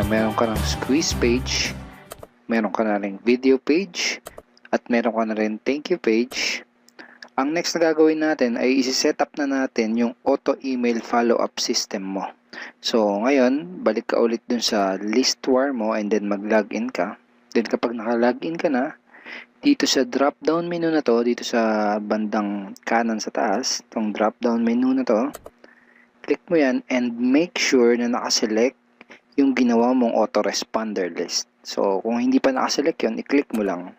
meron ka ng squeeze page, meron ka na rin video page, at meron ka na rin thank you page. Ang next na gagawin natin ay isi-set up na natin yung auto email follow-up system mo. So, ngayon, balik ka ulit dun sa listware mo and then mag-login ka. Then, kapag naka-login ka na, dito sa drop-down menu na to, dito sa bandang kanan sa taas, itong drop-down menu na to, click mo yan and make sure na nakaselect yung ginawa mong autoresponder list. So, kung hindi pa nakaselect yun, i-click mo lang.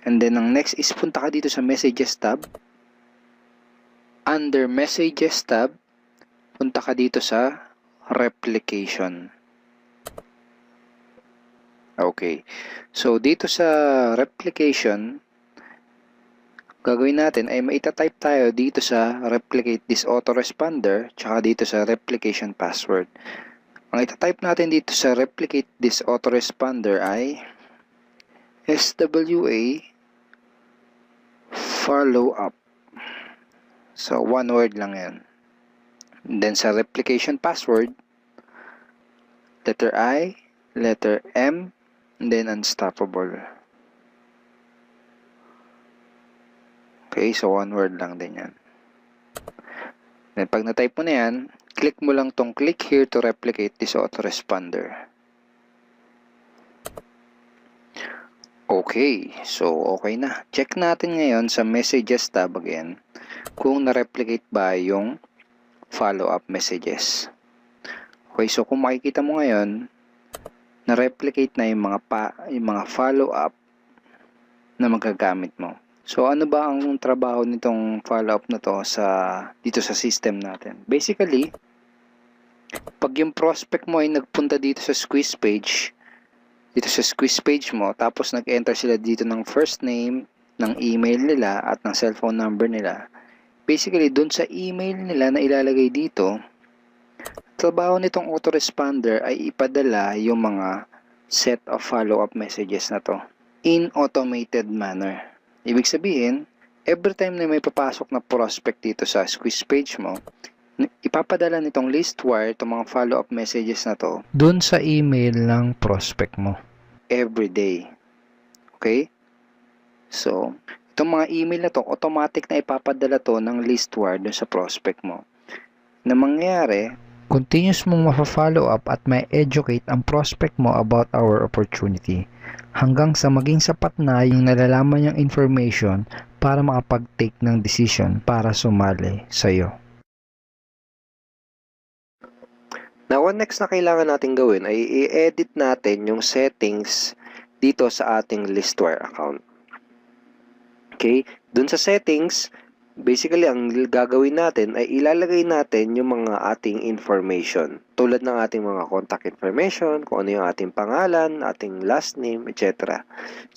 And then, ang next is punta ka dito sa Messages tab. Under Messages tab, punta ka dito sa Replication. Okay. So, dito sa Replication, gagawin natin ay maitatype tayo dito sa replicate this autoresponder tsaka dito sa replication password. Ang itatype natin dito sa replicate this autoresponder ay SWA follow up. So, one word lang yan. And then sa replication password, letter I, letter M, and then unstoppable. Okay, so one word lang din yan. Then pag na-type mo na yan, click mo lang tong click here to replicate this autoresponder. Okay, so okay na. Check natin ngayon sa messages tab again kung na-replicate ba yung follow-up messages. Okay, so kung makikita mo ngayon, na-replicate na yung mga follow-up na magagamit mo. So, ano ba ang trabaho nitong follow-up na to dito sa system natin? Basically, pag yung prospect mo ay nagpunta dito sa squeeze page mo, tapos nag-enter sila dito ng first name, ng email nila, at ng cellphone number nila, basically, dun sa email nila na ilalagay dito, trabaho nitong autoresponder ay ipadala yung mga set of follow-up messages na to in automated manner. Ibig sabihin, every time na may papasok na prospect dito sa squeeze page mo, ipapadala nitong listwire itong mga follow-up messages na to dun sa email ng prospect mo. Every day. Okay? So, itong mga email na to, automatic na ipapadala to ng listwire dun sa prospect mo. Na mangyayari, continuous mong mafa-follow up at may educate ang prospect mo about our opportunity hanggang sa maging sapat na yung nalalaman niyang information para makapag-take ng decision para sumali sa'yo. Now, what next na kailangan natin gawin ay i-edit natin yung settings dito sa ating listwire account. Okay? Dun sa settings, basically, ang gagawin natin ay ilalagay natin yung mga ating information. Tulad ng ating mga contact information, kung ano yung ating pangalan, ating last name, etc.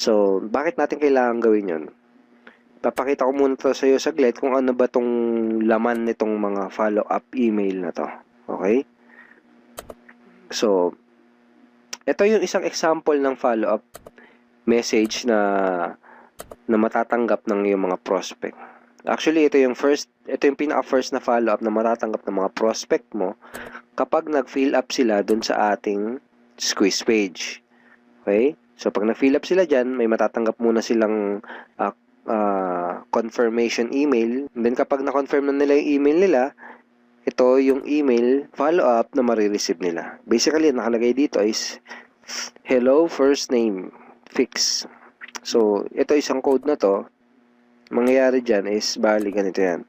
So, bakit natin kailangan gawin yun? Papakita ko muna to sa iyo saglit kung ano ba tong laman nitong mga follow-up email na to. Okay? So, ito yung isang example ng follow-up message na matatanggap ng iyong mga prospect. Actually, ito yung pinaka-first na follow-up na matatanggap ng mga prospect mo kapag nag-fill up sila dun sa ating squeeze page. Okay? So, pag nag-fill up sila dyan, may matatanggap muna silang confirmation email. And then, kapag na-confirm na nila yung email nila, ito yung email follow-up na marireceive nila. Basically, nakalagay dito is hello first name fix. So, ito isang code na to. Mangyayari dyan is, bali ganito yan.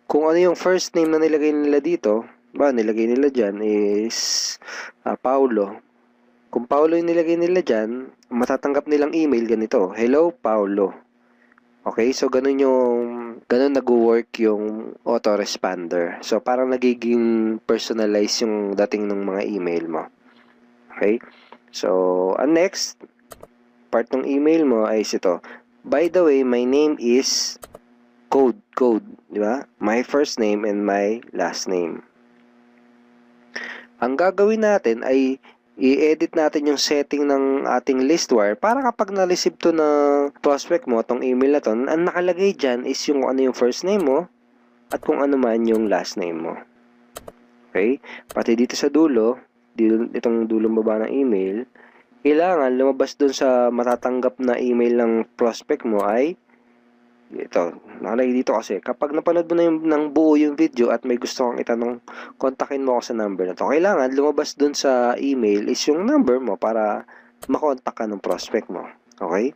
Kung ano yung first name na nilagay nila dito, nilagay nila dyan is Paulo. Kung Paulo yung nilagay nila dyan, matatanggap nilang email ganito, hello Paulo. Okay, so ganun nag-work yung autoresponder. So, parang nagiging personalized yung dating ng mga email mo. Okay, so, ang next part ng email mo ay ito. By the way, my name is code, di ba? My first name and my last name. Ang gagawin natin ay i-edit natin yung setting ng ating listwire para kapag na-receive to ng prospect mo, tong email na to, ang nakalagay dyan is yung ano yung first name mo at kung ano man yung last name mo. Okay? Pati dito sa dulo, itong dulong baba ng email, kailangan lumabas dun sa matatanggap na email ng prospect mo ay ito, nakalagay dito kasi kapag napanood mo na ng buo yung video at may gusto kang itanong, kontakin mo ako sa number na to. Kailangan lumabas dun sa email is yung number mo para makontak ka ng prospect mo. Okay?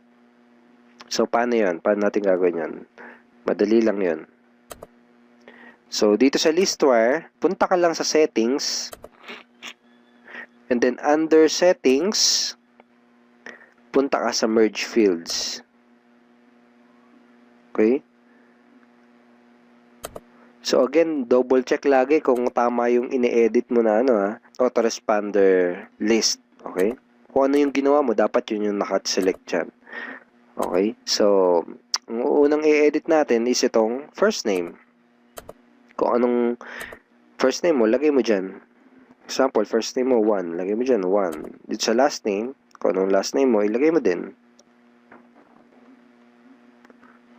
So, paano yun? Paano natin gagawin yun? Madali lang yun. So, dito sa Listwire, punta ka lang sa settings. And then, under settings, punta ka sa merge fields. Okay? So, again, double check lagi kung tama yung ini-edit mo na autoresponder list. Okay? Kung ano yung ginawa mo, dapat yun yung naka-select dyan. Okay? So, ang unang i-edit natin is itong first name. Kung anong first name mo, lagay mo dyan. Example, first name mo, 1. Lagay mo dyan, 1. Dito sa last name, kung anong last name mo, ilagay mo din.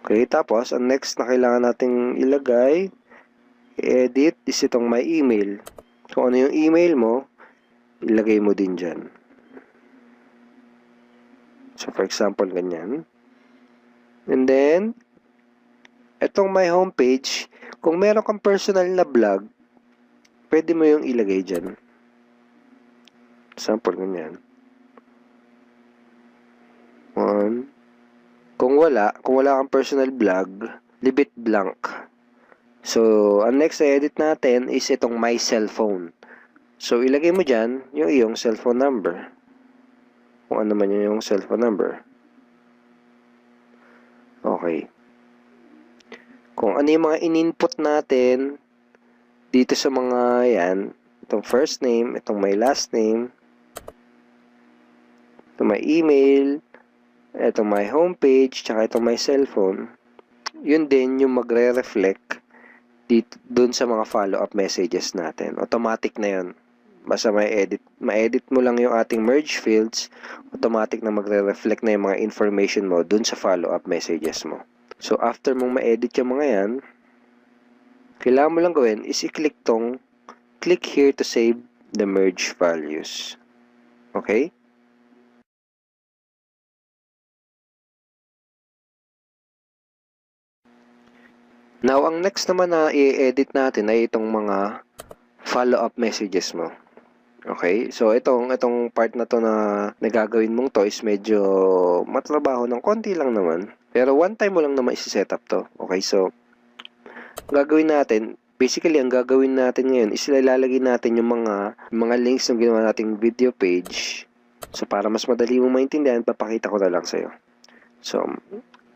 Okay, tapos, ang next na kailangan nating ilagay, i-edit, is itong my email. Kung ano yung email mo, ilagay mo din dyan. So, for example, ganyan. And then, itong my homepage, kung meron kang personal na blog, pwede mo yung ilagay dyan. Example, ganyan. 1. Kung wala kang personal blog, leave it blank. So, ang next na edit natin is itong my cellphone. So, ilagay mo dyan yung iyong cellphone number. Kung ano man yung cellphone number. Okay. Kung ano yung mga in-input natin dito sa mga yan, itong first name, itong my last name, itong my email, itong my homepage, tsaka itong my cellphone, yun din yung magre-reflect dun sa mga follow-up messages natin. Automatic na yun. Basta ma-edit mo lang yung ating merge fields, automatic na magre-reflect na yung mga information mo dun sa follow-up messages mo. So, after mong ma-edit yung mga yan, kailangan mo lang gawin is i-click click here to save the merge values. Okay? Now, ang next naman na i-edit natin ay itong mga follow-up messages mo. Okay? So, itong part na to na nagagawin mong to is medyo matrabaho ng konti lang naman. Pero one time mo lang naman isi-set up to. Okay? So, gagawin natin, basically, ang gagawin natin ngayon is ilalagay natin yung mga links ng ginawa nating video page. So, para mas madali mo maintindihan, papakita ko na lang sa'yo. So,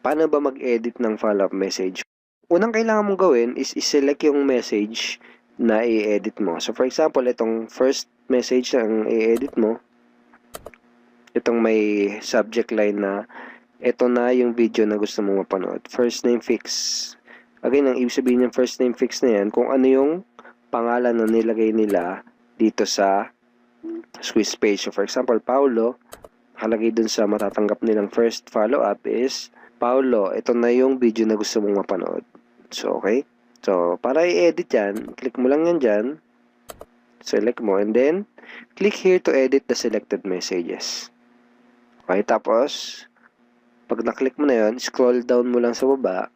paano ba mag-edit ng follow-up message? Unang kailangan mong gawin is i-select yung message na i-edit mo. So, for example, itong first message na i-edit mo, itong may subject line na ito na yung video na gusto mong mapanood. First name fix. Again, ang ibig sabihin ng first name fix na yan, kung ano yung pangalan na nilagay nila dito sa squeeze page. So, for example, Paulo, nakalagay dun sa matatanggap nilang first follow-up is Paulo, ito na yung video na gusto mong mapanood. So, okay? So, para i-edit yan, click mo lang yan dyan. Select mo, and then, click here to edit the selected messages. Okay, tapos, pag na-click mo na yun, scroll down mo lang sa baba.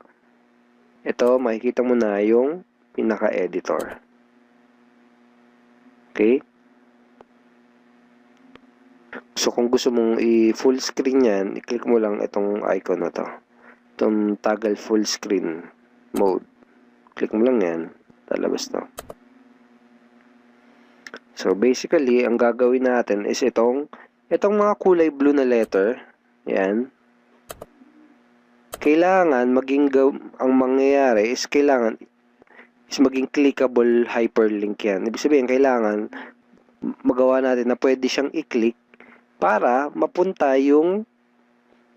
Ito, makikita mo na yung pinaka-editor. Okay? So, kung gusto mong i-full screen yan, i-click mo lang itong icon na to. Itong toggle full screen mode. Click mo lang yan. Lalabas to. So, basically, ang gagawin natin is itong mga kulay blue na letter. Yan. Kailangan ang mangyayari is maging clickable hyperlink yan. Ibig sabihin, kailangan magawa natin na pwede siyang i-click para mapunta yung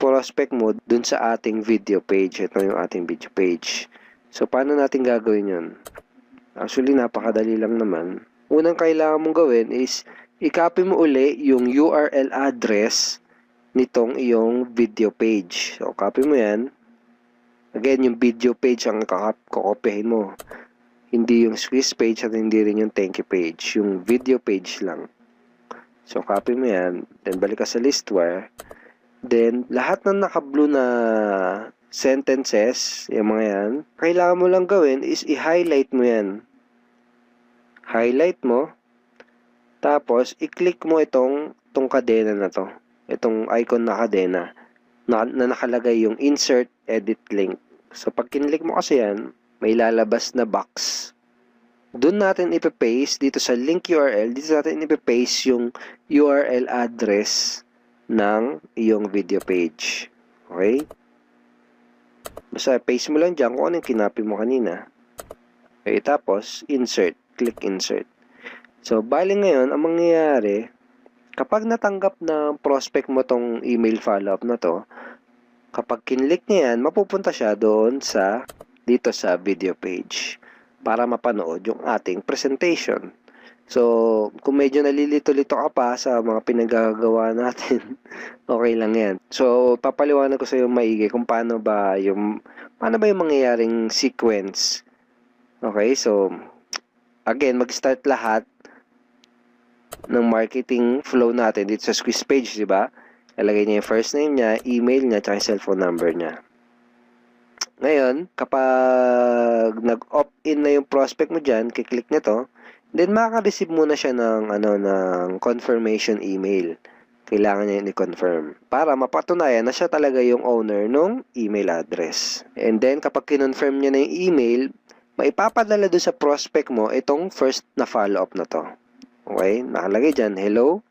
prospect mo dun sa ating video page. Ito yung ating video page. So, paano natin gagawin yun? Actually, napakadali lang naman. Unang kailangan mong gawin is i-copy mo uli yung URL address nitong iyong video page. So, copy mo yan. Again, yung video page ang kakopyahin mo. Hindi yung squeeze page at hindi rin yung thank you page. Yung video page lang. So, copy mo yan. Then, balik ka sa list where. Then, lahat ng naka-blue na sentences, yung mga yan, kailangan mo lang gawin is i-highlight mo yan. Highlight mo. Tapos, i-click mo itong kadena na to. Itong icon na kadena na nakalagay yung insert edit link. So, pag kinlik mo kasi yan, may lalabas na box. Doon natin ipapaste dito sa link URL, dito natin ipapaste yung URL address ng iyong video page. Okay? Basta paste mo lang dyan kung ano yung kinapi mo kanina. Okay, tapos, insert. Click insert. So, bali ngayon, ang mangyayari, kapag natanggap na prospect mo tong email follow-up na to, kapag kinlik niya yan, mapupunta siya doon dito sa video page para mapanood yung ating presentation. So, kung medyo nalilito-lito ka pa sa mga pinagagawa natin, okay lang yan. So, papaliwanag ko sa iyo maigi kung paano ba yung mangyayaring sequence. Okay, so, again, mag-start lahat ng marketing flow natin dito sa squeeze page, di ba? Lalagay niya yung first name niya, email niya, at cellphone number niya. Ngayon, kapag nag-opt-in na yung prospect mo dyan, kiklik niya to, then makaka-receive muna siya ng confirmation email. Kailangan niya i-confirm para mapatunayan na siya talaga yung owner ng email address. And then, kapag kinonfirm niya na yung email, maipapadala doon sa prospect mo itong first na follow-up na to. Okay? Nakalagay dyan, hello.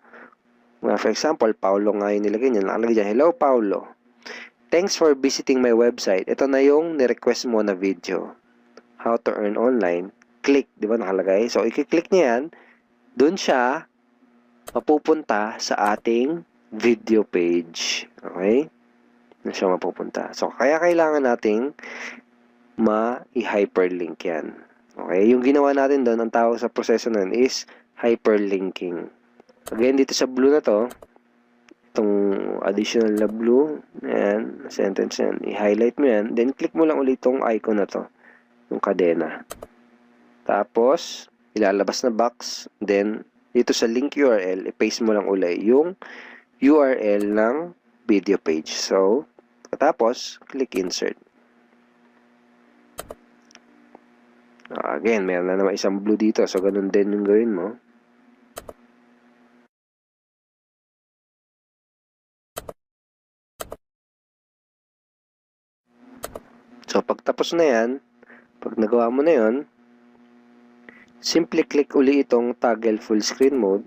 For example, Paulo nga yung nilagay niya. Nakalagay dyan, hello Paulo. Thanks for visiting my website. Ito na yung ni-request mo na video. How to earn online. Click, di ba nakalagay? So, i-click niya yan. Doon siya mapupunta sa ating video page. Okay? Doon siya mapupunta. So, kaya kailangan nating ma-hyperlink yan. Okay? Yung ginawa natin doon, ang tawag sa proseso na yun is hyperlinking. Again, dito sa blue na to, itong additional na blue, ayan, sentence yan, i-highlight mo yan, then click mo lang ulit itong icon na to, yung kadena. Tapos, ilalabas na box, then, dito sa link URL, i-paste mo lang ulit yung URL ng video page. So, tapos, click insert. Again, meron na naman isang blue dito, so ganun din yung gawin mo. So, pag tapos na yan, pag nagawa mo na yon, simply click uli itong toggle full screen mode.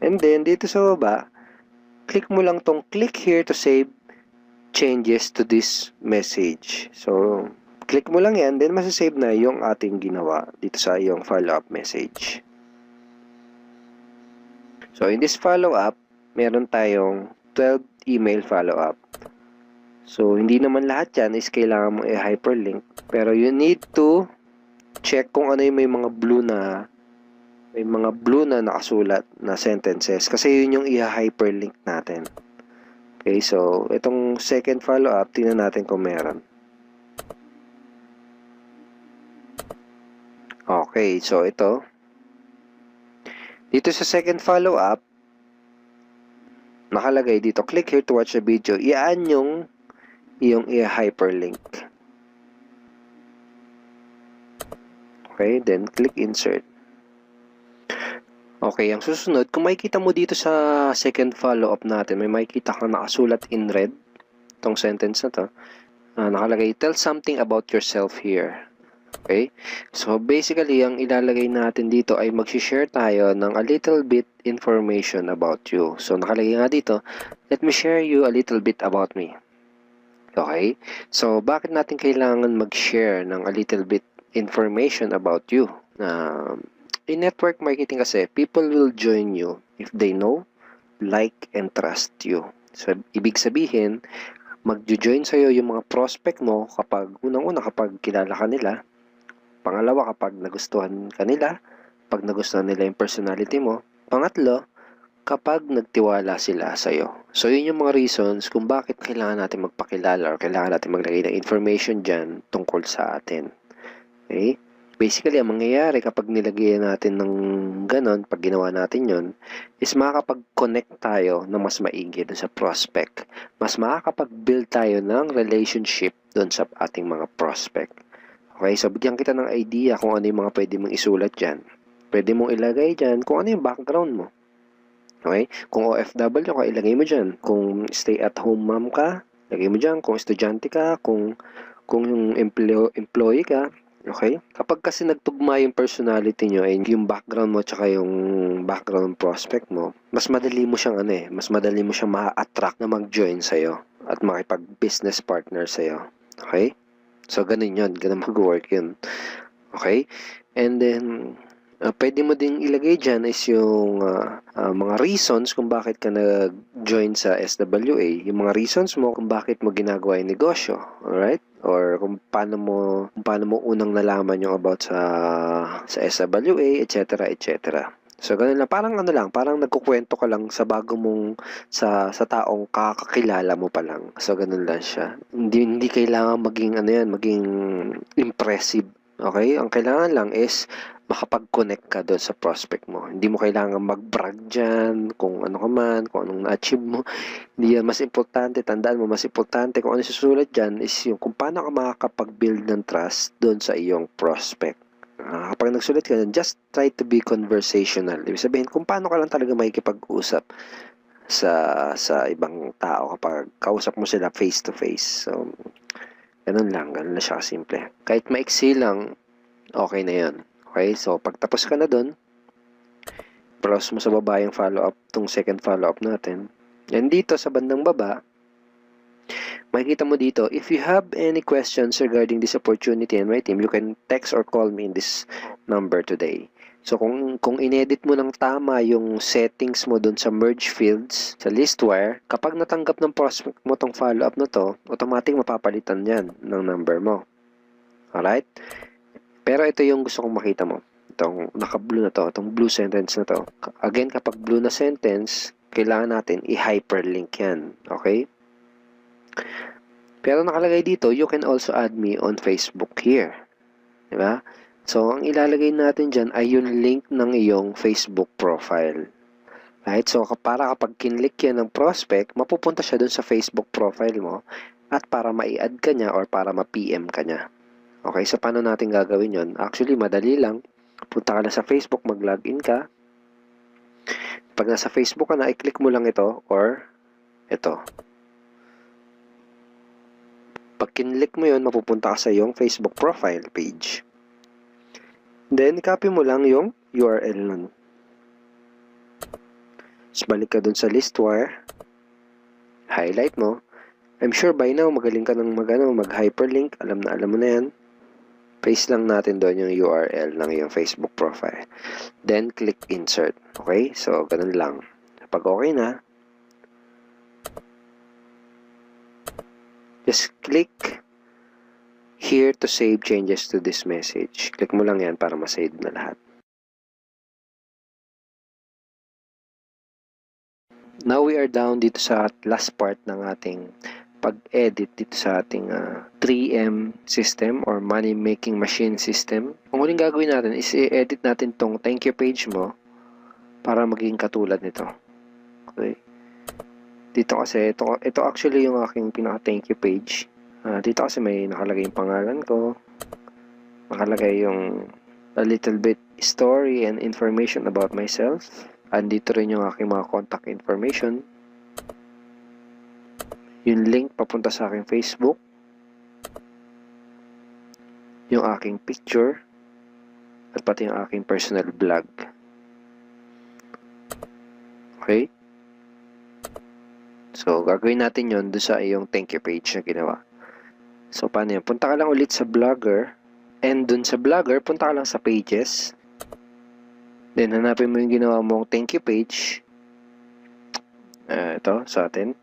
And then, dito sa baba, click mo lang tong click here to save changes to this message. So, click mo lang yan, then masasave na yung ating ginawa dito sa iyong follow-up message. So, in this follow-up, meron tayong 12 email follow-up. So, hindi naman lahat yan is kailangan mo i-hyperlink. Pero you need to check kung ano yung may mga blue na nakasulat na sentences. Kasi yun yung i-hyperlink natin. Okay, so, itong second follow-up, tingnan natin kung meron. Okay, so ito. Dito sa second follow-up, nakalagay dito, click here to watch the video. Iyan yung i-hyperlink. Okay, then click insert. Okay, ang susunod, kung makikita mo dito sa second follow-up natin, may makikita kang nakasulat in red, itong sentence na to, nakalagay, tell something about yourself here. Okay, so basically, ang ilalagay natin dito ay mag-share tayo ng a little bit information about you. So, nakalagay nga dito, let me share you a little bit about me. Okay? So, bakit natin kailangan mag-share ng a little bit information about you? In network marketing kasi, people will join you if they know, like, and trust you. So, ibig sabihin, mag-join sa'yo yung mga prospect mo kapag, unang-una kapag kilala ka nila. Pangalawa, kapag nagustuhan ka nila. Pag nagustuhan nila yung personality mo. Pangatlo, kapag nagtiwala sila sa'yo. So, yun yung mga reasons kung bakit kailangan natin magpakilala or kailangan natin maglagay ng information dyan tungkol sa atin. Okay? Basically, ang mangyayari kapag nilagay natin ng ganon, pag ginawa natin yon, is makakapag-connect tayo ng mas maigi dun sa prospect. Mas makakapag-build tayo ng relationship dun sa ating mga prospect. Okay, so bigyan kita ng idea kung ano yung mga pwede mong isulat dyan. Pwede mong ilagay dyan kung ano yung background mo. Okay, kung OFW ka, ilagay mo dyan. Kung stay-at-home mom ka, ilagay mo dyan. Kung estudyante ka, kung yung employee ka. Okay? Kapag kasi nagtugma yung personality nyo and yung background mo tsaka yung background prospect mo, mas madali mo siyang mas madali mo siyang ma-attract na mag-join sa'yo at makipag-business partner sa'yo. Okay? So, ganun yun. Ganun mag-work yun. Okay? And then, pwede mo ding ilagay dyan is yung mga reasons kung bakit ka nag-join sa SWA. Yung mga reasons mo kung bakit mo ginagawa yung negosyo. Alright? Or kung paano mo unang nalaman yung about sa SWA, etc. etc. So, ganun lang. Parang nagkukwento ka lang sa bago mong, sa taong kakakilala mo pa lang. So, ganun lang siya. Hindi kailangan maging impressive. Okay? Ang kailangan lang is makapag-connect ka doon sa prospect mo. Hindi mo kailangan mag-brag dyan, kung ano ka man, kung anong na-achieve mo. Hindi yan mas importante. Tandaan mo, mas importante kung ano susulat dyan is yung kung paano ka makakapag-build ng trust doon sa iyong prospect. Kapag nagsulat ka dyan, just try to be conversational. Ibig sabihin, kung paano ka lang talaga makikipag-usap sa ibang tao kapag kausap mo sila face to face. So, ganun lang siya simple. Kahit maiksi lang, okay na yun. Okay, so pagtapos ka na dun, browse mo sa baba yung follow-up, tong second follow-up natin. And dito sa bandang baba, makikita mo dito, if you have any questions regarding this opportunity and my team, you can text or call me in this number today. So kung inedit mo ng tama yung settings mo dun sa merge fields, sa listwire, kapag natanggap ng prospect mo tong follow-up na to, automatic mapapalitan yan ng number mo. Alright? Pero ito yung gusto kong makita mo. Itong naka-blue na to, itong blue sentence na to. Again, kapag blue na sentence, kailangan natin i-hyperlink yan. Okay? Pero nakalagay dito, you can also add me on Facebook here. Diba? So, ang ilalagay natin dyan ay yung link ng iyong Facebook profile. Right? So, para kapag kinlik yan ng prospect, mapupunta siya dun sa Facebook profile mo at para ma-add ka niya or para ma-PM ka niya. Okay, so paano natin gagawin yon? Actually, madali lang. Punta ka na sa Facebook, mag-login ka. Pag nasa Facebook ka na, i-click mo lang ito or ito. Pag kinlik mo yon, mapupunta ka sa iyong Facebook profile page. Then, copy mo lang yung URL nun. So, balik ka dun sa listwire. Highlight mo. I'm sure by now, magaling ka ng mag-hyperlink. Alam mo na yan. Paste lang natin doon yung URL ng iyong Facebook profile. Then, click insert. Okay? So, ganun lang. Pag okay na, just click here to save changes to this message. Click mo lang yan para ma-save na lahat. Now, we are down dito sa last part ng ating pag-edit dito sa ating 3M system or money making machine system. Ang huling gagawin natin is i-edit natin tong thank you page mo para maging katulad nito. Okay? Dito kasi, ito actually yung aking pinaka thank you page. Dito kasi may nakalagay yung pangalan ko. Nakalagay yung a little bit story and information about myself. Andito rin yung aking mga contact information. Yung link papunta sa aking Facebook. Yung aking picture. At pati yung aking personal blog. Okay? So, gagawin natin yun doon sa iyong thank you page na ginawa. So, paano yun? Punta ka lang ulit sa Blogger. And dun sa Blogger, punta ka lang sa Pages. Then, hanapin mo yung ginawa mong thank you page. Ito, sa atin.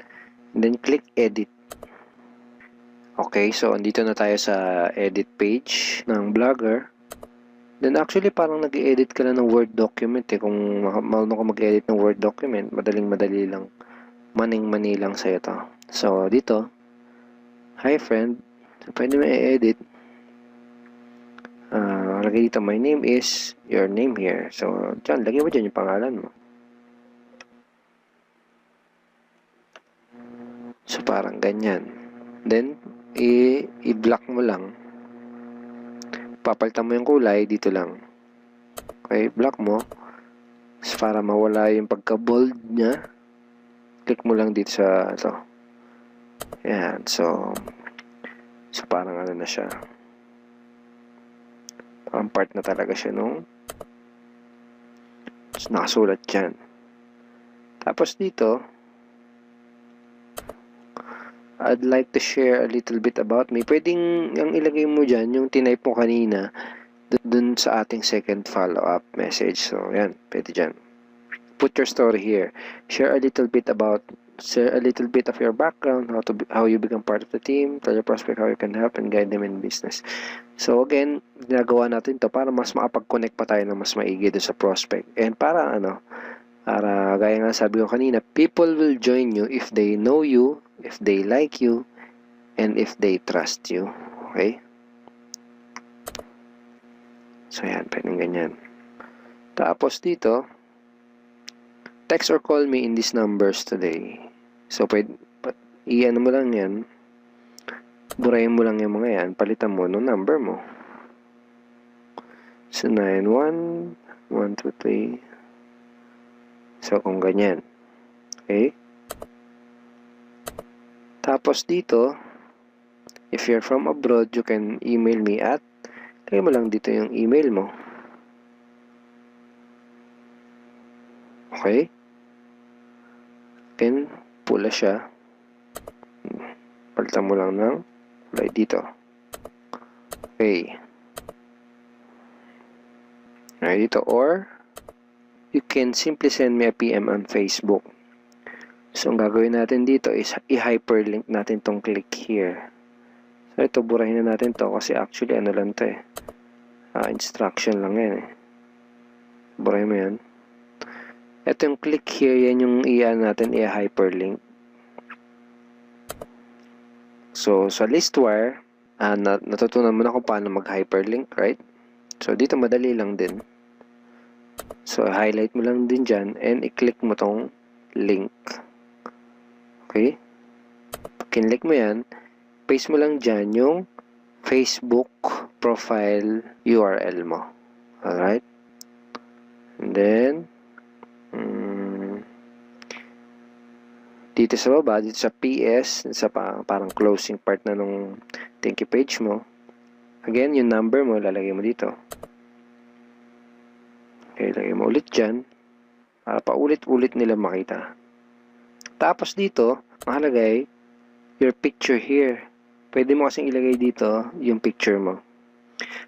And then, click Edit. Okay, so, andito na tayo sa Edit page ng Blogger. Then, actually, parang nag-edit ka na ng Word document. Kung marunong ka mag-edit ng Word document, madaling-madali lang. Maning-mani lang sa'yo to. So, dito, hi friend. So, pwede mo i-edit. Nakalagay dito, my name is, your name here. So, dyan, lagay mo dyan yung pangalan mo. So, parang ganyan. Then, i-block mo lang. Papalitan mo yung kulay, dito lang. Okay, block mo. So, para mawala yung pagka-bold niya, click mo lang dito sa ito. Ayan, so parang ano na siya. Parang part na talaga siya nung nakasulat dyan. Tapos dito, I'd like to share a little bit about me. Pwedeng yung ilagay mo dyan, yung tinype mo kanina, dun sa ating second follow-up message. So, yan, pwede dyan. Put your story here. Share a little bit of your background, how you become part of the team, tell your prospect how you can help and guide them in business. So again, ginagawa natin to para mas makapag-connect pa tayo ng mas maigi doon sa prospect. And para gaya nga sabi ko kanina, people will join you if they know you, if they like you, and if they trust you. Okay? So yan, pwedeng ganyan. Tapos dito, text or call me in these numbers today. So, i-ano mo lang yan. Burahin mo lang yung mga yan. Palitan mo ng number mo. So, 91-123. So, kung ganyan. Okay? Tapos dito, if you're from abroad, you can email me at, lagay mo lang dito yung email mo. Okay? Then, pula siya. Palitan mo lang ng kulay dito. Okay. Right dito. Or, you can simply send me a PM on Facebook. So, ang gagawin natin dito is i-hyperlink natin tong click here. So, ito, burahin na natin to kasi actually, ano lang to eh. Instruction lang yan eh. Burahin mo yan. Ito yung click here, yan yung natin, i-hyperlink. So, sa Listwire, natutunan mo na kung paano mag-hyperlink, right? So, dito madali lang din. So, highlight mo lang din dyan and i-click mo tong link. Okay? Kinlik mo yan, paste mo lang dyan yung Facebook profile URL mo. Alright? And then, dito sa baba, dito sa PS, sa parang closing part na nung thank you page mo. Again, yung number mo, lalagay mo dito. Okay, lagay mo ulit dyan. Para paulit-ulit nila makita. Tapos dito, makalagay your picture here. Pwede mo kasing ilagay dito yung picture mo.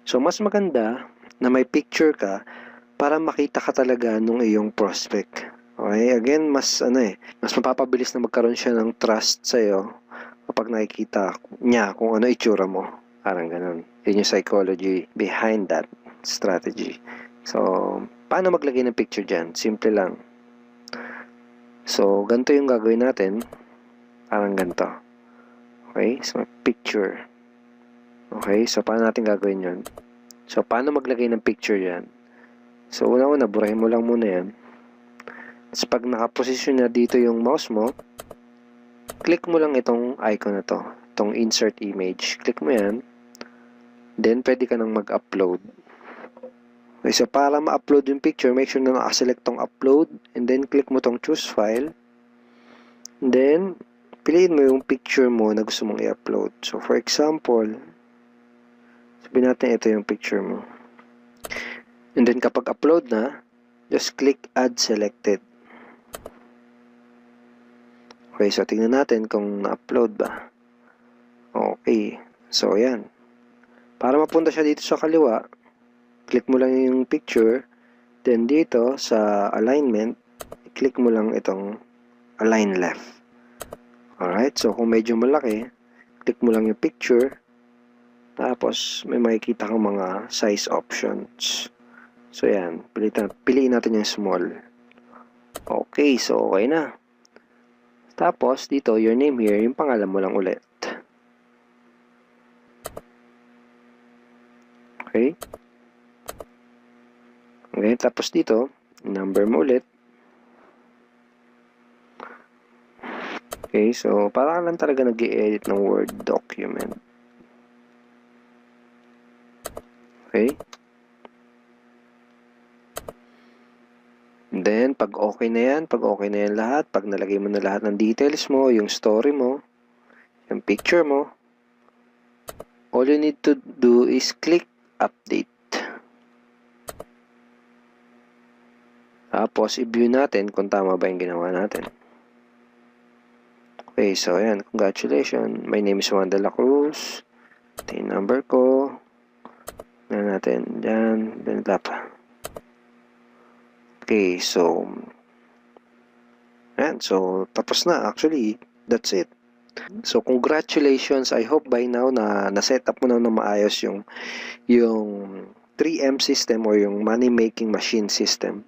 So, mas maganda na may picture ka para makita ka talaga nung iyong prospect. Okay, again, mas mapapabilis na magkaroon siya ng trust sa'yo kapag nakikita niya kung ano itsura mo. Parang ganun. Yun yung psychology behind that strategy. So, paano maglagay ng picture dyan? Simple lang. So, ganito yung gagawin natin. Parang ganito. Okay, so picture. Okay, so paano natin gagawin yun? So, paano maglagay ng picture dyan? So, una-una, burahin mo lang muna yan. So, pag nakaposisyon na dito yung mouse mo, click mo lang itong icon na to. Itong insert image. Click mo yan. Then, pwede ka nang mag-upload. Okay, so para ma-upload yung picture, make sure na nakaselect tong upload. And then, click mo tong choose file. And then, piliin mo yung picture mo na gusto mong i-upload. So, for example, sabihin natin ito yung picture mo. And then, kapag upload na, just click add selected. Okay, so tingnan natin kung na-upload ba. Okay, so yan. Para mapunta siya dito sa kaliwa, click mo lang yung picture. Then dito sa alignment, click mo lang itong align left. Alright, so kung medyo malaki, click mo lang yung picture. Tapos may makikita kang mga size options. So yan, piliin natin yung small. Okay, so okay na. Tapos, dito, your name here, yung pangalan mo lang ulit. Okay? Okay, tapos dito, number mo ulit. Okay, so para ka lang talaga nag-i-edit ng Word document. Okay? And then, pag okay na yan lahat, pag nalagay mo na lahat ng details mo, yung story mo, yung picture mo, all you need to do is click update. Tapos, i-view natin kung tama ba yung ginawa natin. Okay, so ayan, congratulations. My name is Juan de la Cruz. Ito yung number ko. Na natin, dyan, then pa. Okay, so, ayan, so, tapos na. Actually, that's it. So, congratulations. I hope by now na na-set up mo na maayos yung 3M system or yung money-making machine system.